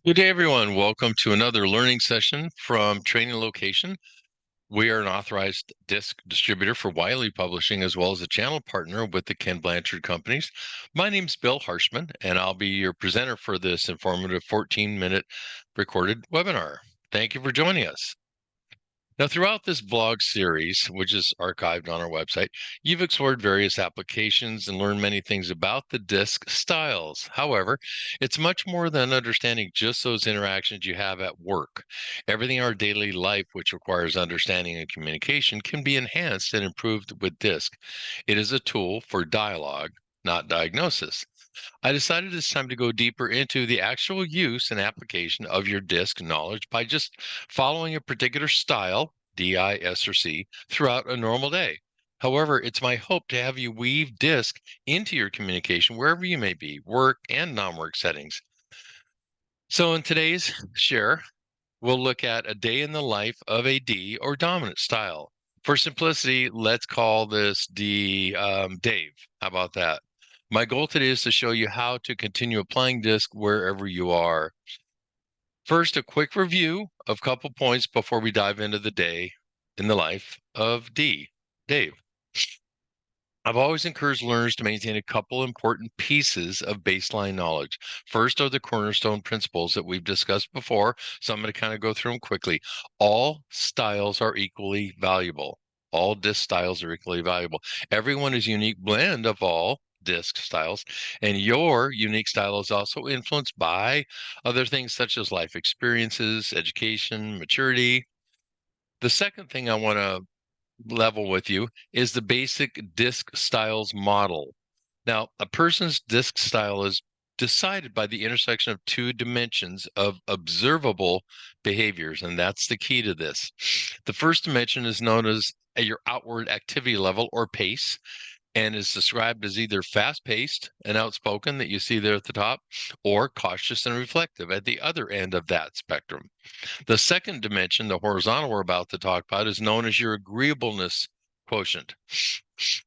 Good day, everyone. Welcome to another learning session from Training Location. We are an authorized DiSC distributor for Wiley Publishing, as well as a channel partner with the Ken Blanchard Companies. My name's Bill Harshman, and I'll be your presenter for this informative 14-minute recorded webinar. Thank you for joining us. Now, throughout this vlog series, which is archived on our website, you've explored various applications and learned many things about the DiSC styles. However, it's much more than understanding just those interactions you have at work. Everything in our daily life, which requires understanding and communication, can be enhanced and improved with DiSC. It is a tool for dialogue, not diagnosis. I decided it's time to go deeper into the actual use and application of your DiSC knowledge by just following a particular style, D, I, S, or C, throughout a normal day. However, it's my hope to have you weave DiSC into your communication wherever you may be, work and non-work settings. So in today's share, we'll look at a day in the life of a D or dominant style. For simplicity, let's call this D Dave. How about that? My goal today is to show you how to continue applying DiSC wherever you are. First, a quick review of a couple points before we dive into the day in the life of Dave. I've always encouraged learners to maintain a couple important pieces of baseline knowledge. First are the cornerstone principles that we've discussed before, so I'm going to kind of go through them quickly. All styles are equally valuable. All DiSC styles are equally valuable. Everyone is a unique blend of all DiSC styles, and your unique style is also influenced by other things such as life experiences, education, maturity. The second thing I want to level with you is the basic DiSC styles model. Now, a person's DiSC style is decided by the intersection of two dimensions of observable behaviors, and that's the key to this. The first dimension is known as your outward activity level or pace, and is described as either fast-paced and outspoken that you see there at the top, or cautious and reflective at the other end of that spectrum. The second dimension, the horizontal we're about to talk about, is known as your agreeableness quotient.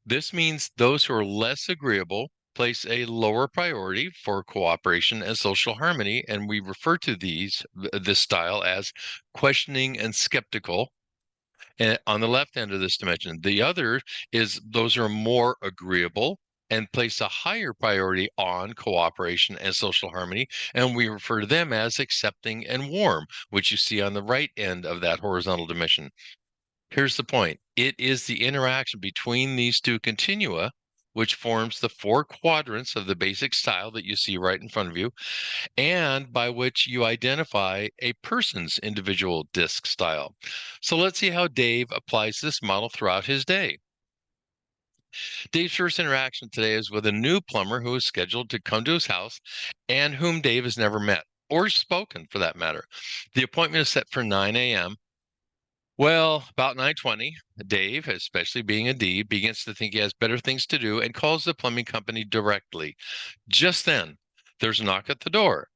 This means those who are less agreeable place a lower priority for cooperation and social harmony, and we refer to this style as questioning and skeptical. And on the left end of this dimension, the other is those are more agreeable and place a higher priority on cooperation and social harmony. And we refer to them as accepting and warm, which you see on the right end of that horizontal dimension. Here's the point. It is the interaction between these two continua which forms the four quadrants of the basic style that you see right in front of you, and by which you identify a person's individual DiSC style. So let's see how Dave applies this model throughout his day. Dave's first interaction today is with a new plumber who is scheduled to come to his house and whom Dave has never met or spoken for that matter. The appointment is set for 9 a.m. Well, about 9:20, Dave, especially being a D, begins to think he has better things to do and calls the plumbing company directly. Just then, there's a knock at the door.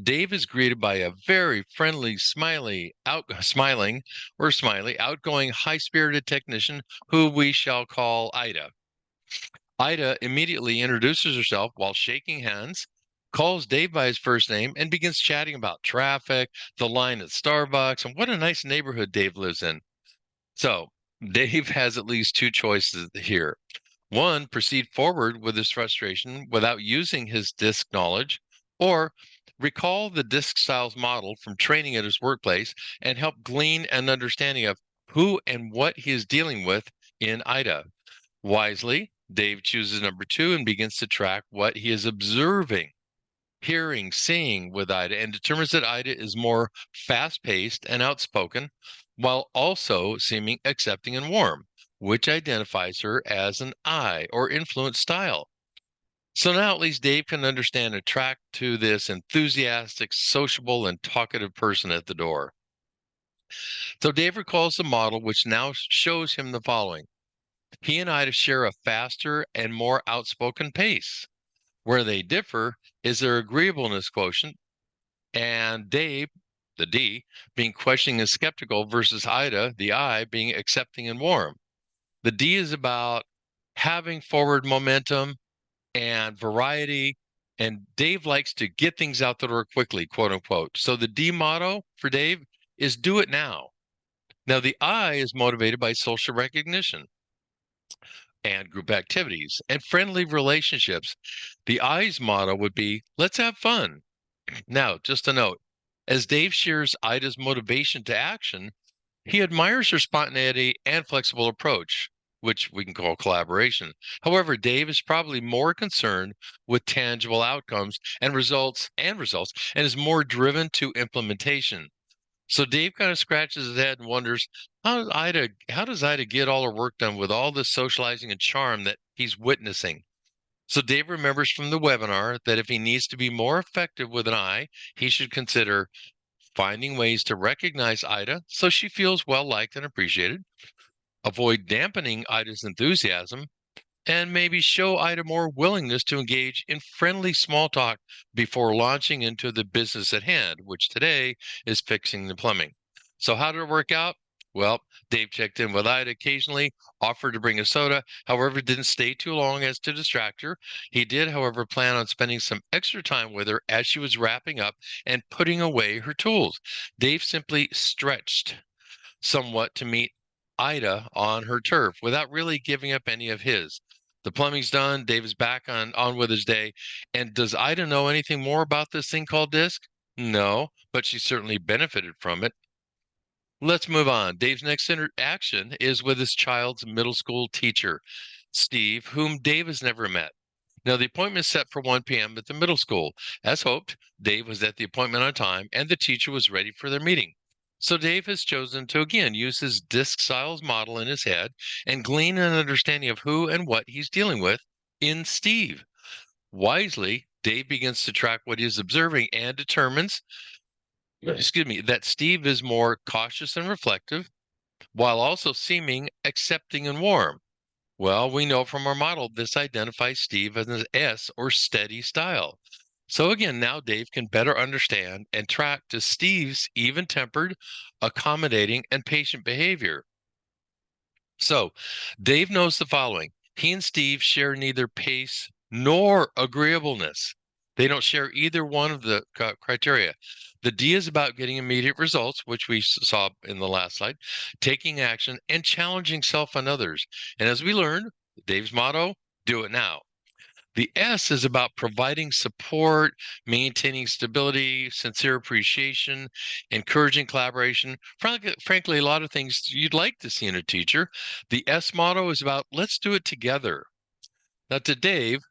Dave is greeted by a very friendly, smiley, outgoing, high-spirited technician who we shall call Ida. Ida immediately introduces herself while shaking hands, calls Dave by his first name, and begins chatting about traffic, the line at Starbucks, and what a nice neighborhood Dave lives in. So Dave has at least two choices here. One, proceed forward with his frustration without using his DiSC knowledge, or recall the DiSC styles model from training at his workplace and help glean an understanding of who and what he is dealing with in Ida. Wisely, Dave chooses number two and begins to track what he is observing, hearing, seeing with Ida, and determines that Ida is more fast-paced and outspoken, while also seeming accepting and warm, which identifies her as an I or influence style. So now at least Dave can understand and track to this enthusiastic, sociable, and talkative person at the door. So Dave recalls the model, which now shows him the following. He and Ida share a faster and more outspoken pace. Where they differ is their agreeableness quotient, and Dave, the D, being questioning and skeptical versus Ida, the I, being accepting and warm. The D is about having forward momentum and variety, And Dave likes to get things out the door quickly, quote unquote. So the D motto for Dave is do it now. Now, the I is motivated by social recognition and group activities and friendly relationships. The I's motto would be let's have fun. Now, just a note, as Dave shares Ida's motivation to action, he admires her spontaneity and flexible approach, which we can call collaboration. However, Dave is probably more concerned with tangible outcomes and results, and is more driven to implementation. So Dave kind of scratches his head and wonders, how does Ida get all her work done with all this socializing and charm that he's witnessing? So Dave remembers from the webinar that if he needs to be more effective with an I, he should consider finding ways to recognize Ida so she feels well liked and appreciated, avoid dampening Ida's enthusiasm, and maybe show Ida more willingness to engage in friendly small talk before launching into the business at hand, which today is fixing the plumbing. So, how did it work out? Well, Dave checked in with Ida occasionally, offered to bring a soda, however, didn't stay too long as to distract her. He did, however, plan on spending some extra time with her as she was wrapping up and putting away her tools. Dave simply stretched somewhat to meet Ida on her turf without really giving up any of his. The plumbing's done. Dave is back on with his day. And does Ida know anything more about this thing called DiSC? No, but she certainly benefited from it. Let's move on. Dave's next interaction is with his child's middle school teacher, Steve, whom Dave has never met. Now, the appointment is set for 1 p.m. at the middle school. As hoped, Dave was at the appointment on time and the teacher was ready for their meeting. So Dave has chosen to again use his DiSC styles model in his head and glean an understanding of who and what he's dealing with in Steve. Wisely, Dave begins to track what he is observing and determines, that Steve is more cautious and reflective while also seeming accepting and warm. Well, we know from our model this identifies Steve as an S or steady style. So again, now Dave can better understand and track to Steve's even-tempered, accommodating, and patient behavior. So Dave knows the following. He and Steve share neither pace nor agreeableness. They don't share either one of the criteria. The D is about getting immediate results, which we saw in the last slide, taking action, and challenging self and others. And as we learned, Dave's motto, do it now. The S is about providing support, maintaining stability, sincere appreciation, encouraging collaboration. Frankly, a lot of things you'd like to see in a teacher. The S motto is about let's do it together. Now, to Dave,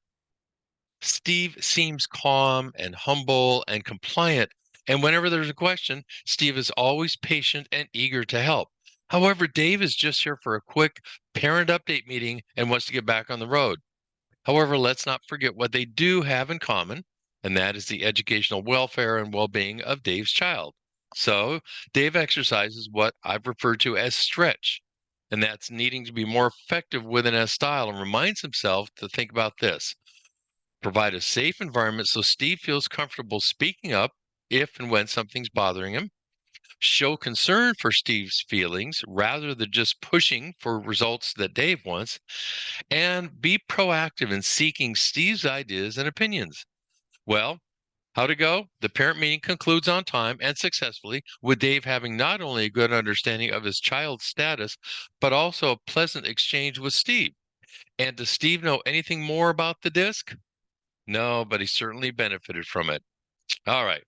Steve seems calm and humble and compliant. And whenever there's a question, Steve is always patient and eager to help. However, Dave is just here for a quick parent update meeting and wants to get back on the road. However, let's not forget what they do have in common, and that is the educational welfare and well-being of Dave's child. So Dave exercises what I've referred to as stretch, and that's needing to be more effective with an S style, and reminds himself to think about this. Provide a safe environment so Steve feels comfortable speaking up if and when something's bothering him. Show concern for Steve's feelings rather than just pushing for results that Dave wants, and be proactive in seeking Steve's ideas and opinions. Well, how to go? The parent meeting concludes on time and successfully, with Dave having not only a good understanding of his child's status, but also a pleasant exchange with Steve. And does Steve know anything more about the DiSC? No, but he certainly benefited from it. All right.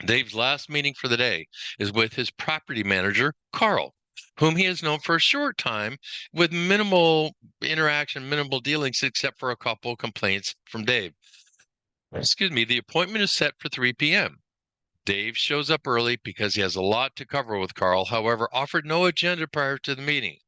Dave's last meeting for the day is with his property manager, Carl, whom he has known for a short time with minimal interaction, minimal dealings, except for a couple complaints from Dave. The appointment is set for 3 p.m. Dave shows up early because he has a lot to cover with Carl, however, offered no agenda prior to the meeting.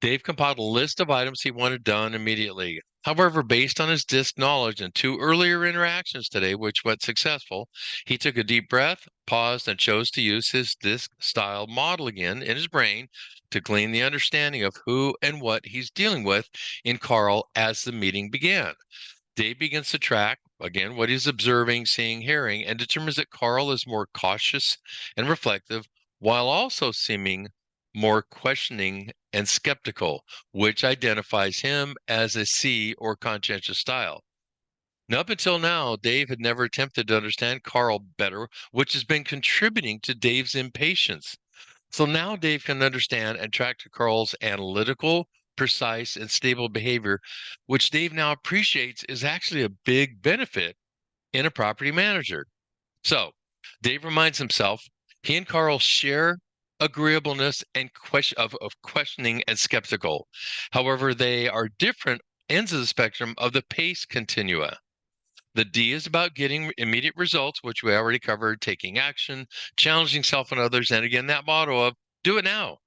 Dave compiled a list of items he wanted done immediately. However, based on his DiSC knowledge and 2 earlier interactions today, which went successful, he took a deep breath, paused, and chose to use his DiSC style model again in his brain to glean the understanding of who and what he's dealing with in Carl as the meeting began. Dave begins to track, again, what he's observing, seeing, hearing, and determines that Carl is more cautious and reflective while also seeming more questioning and skeptical, which identifies him as a C or conscientious style. Now, up until now, Dave had never attempted to understand Carl better, which has been contributing to Dave's impatience. So now Dave can understand and track to Carl's analytical, precise, and stable behavior, which Dave now appreciates is actually a big benefit in a property manager. So Dave reminds himself he and Carl share agreeableness and of questioning and skeptical. However, they are different ends of the spectrum of the pace continua. The D is about getting immediate results, which we already covered, taking action, challenging self and others, and again, that motto of do it now.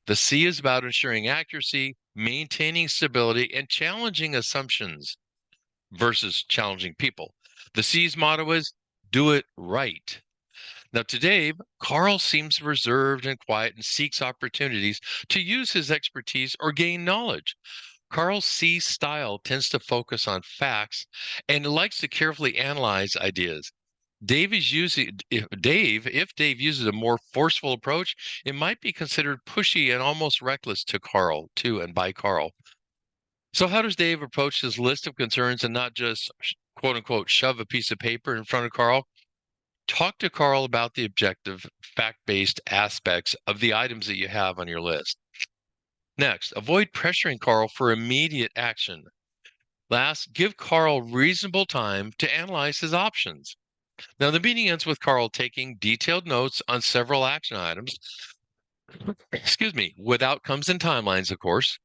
The C is about ensuring accuracy, maintaining stability, and challenging assumptions versus challenging people. The C's motto is do it right. Now, to Dave, Carl seems reserved and quiet and seeks opportunities to use his expertise or gain knowledge. Carl's C style tends to focus on facts and likes to carefully analyze ideas. If Dave uses a more forceful approach, it might be considered pushy and almost reckless to Carl, too, and by Carl. So, how does Dave approach his list of concerns and not just quote unquote shove a piece of paper in front of Carl? Talk to Carl about the objective, fact based aspects of the items that you have on your list. Next, avoid pressuring Carl for immediate action. Last, give Carl reasonable time to analyze his options. Now, the meeting ends with Carl taking detailed notes on several action items, with outcomes and timelines, of course,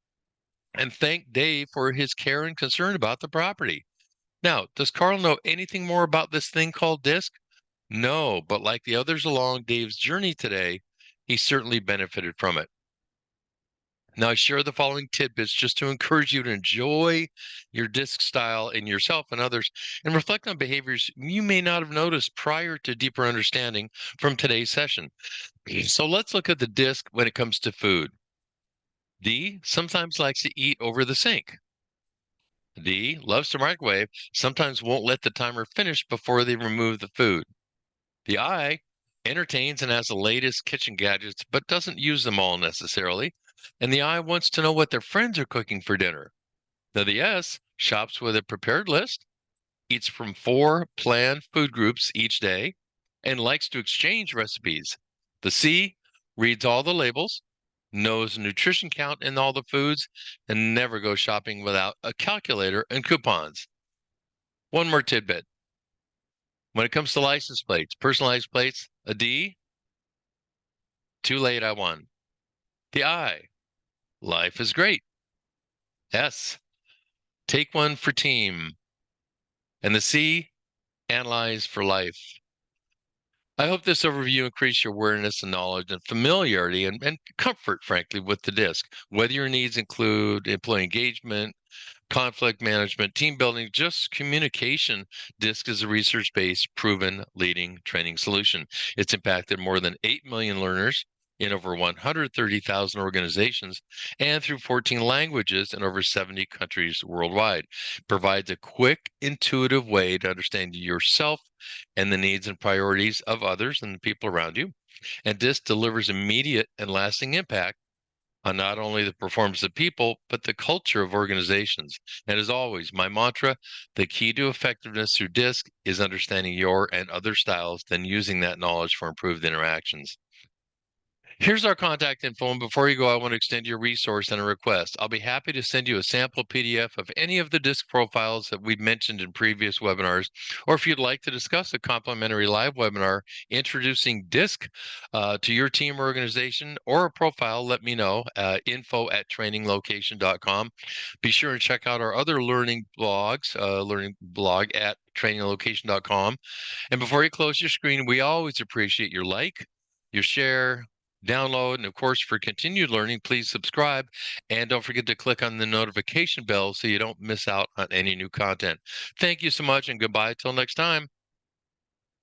and thank Dave for his care and concern about the property. Now, does Carl know anything more about this thing called DiSC? No, but like the others along Dave's journey today, he certainly benefited from it. Now, I share the following tidbits just to encourage you to enjoy your DiSC style in yourself and others and reflect on behaviors you may not have noticed prior to deeper understanding from today's session. So let's look at the DiSC when it comes to food. D sometimes likes to eat over the sink. D loves to microwave, sometimes won't let the timer finish before they remove the food. The I entertains and has the latest kitchen gadgets, but doesn't use them all necessarily. And the I wants to know what their friends are cooking for dinner. Now, the S shops with a prepared list, eats from 4 planned food groups each day, and likes to exchange recipes. The C reads all the labels, knows nutrition count in all the foods, and never goes shopping without a calculator and coupons. One more tidbit. When it comes to license plates, personalized plates, a D, too late, I won. The I, life is great. S, take one for team. And the C, analyze for life. I hope this overview increased your awareness and knowledge and familiarity and comfort, frankly, with the DiSC. Whether your needs include employee engagement, conflict management, team building, just communication, DiSC is a research-based, proven leading training solution. It's impacted more than 8 million learners in over 130,000 organizations and through 14 languages in over 70 countries worldwide. Provides a quick, intuitive way to understand yourself and the needs and priorities of others and the people around you. And DiSC delivers immediate and lasting impact on not only the performance of people, but the culture of organizations. And as always, my mantra, the key to effectiveness through DiSC is understanding your and other styles, then using that knowledge for improved interactions. Here's our contact info, and before you go, I want to extend you a resource and a request. I'll be happy to send you a sample PDF of any of the DiSC profiles that we've mentioned in previous webinars, or if you'd like to discuss a complimentary live webinar introducing DiSC to your team or organization or a profile, let me know, info@traininglocation.com. Be sure and check out our other learning blog at traininglocation.com. And before you close your screen, we always appreciate your like, your share, download, and of course, for continued learning, please subscribe. And don't forget to click on the notification bell so you don't miss out on any new content. Thank you so much and goodbye till next time.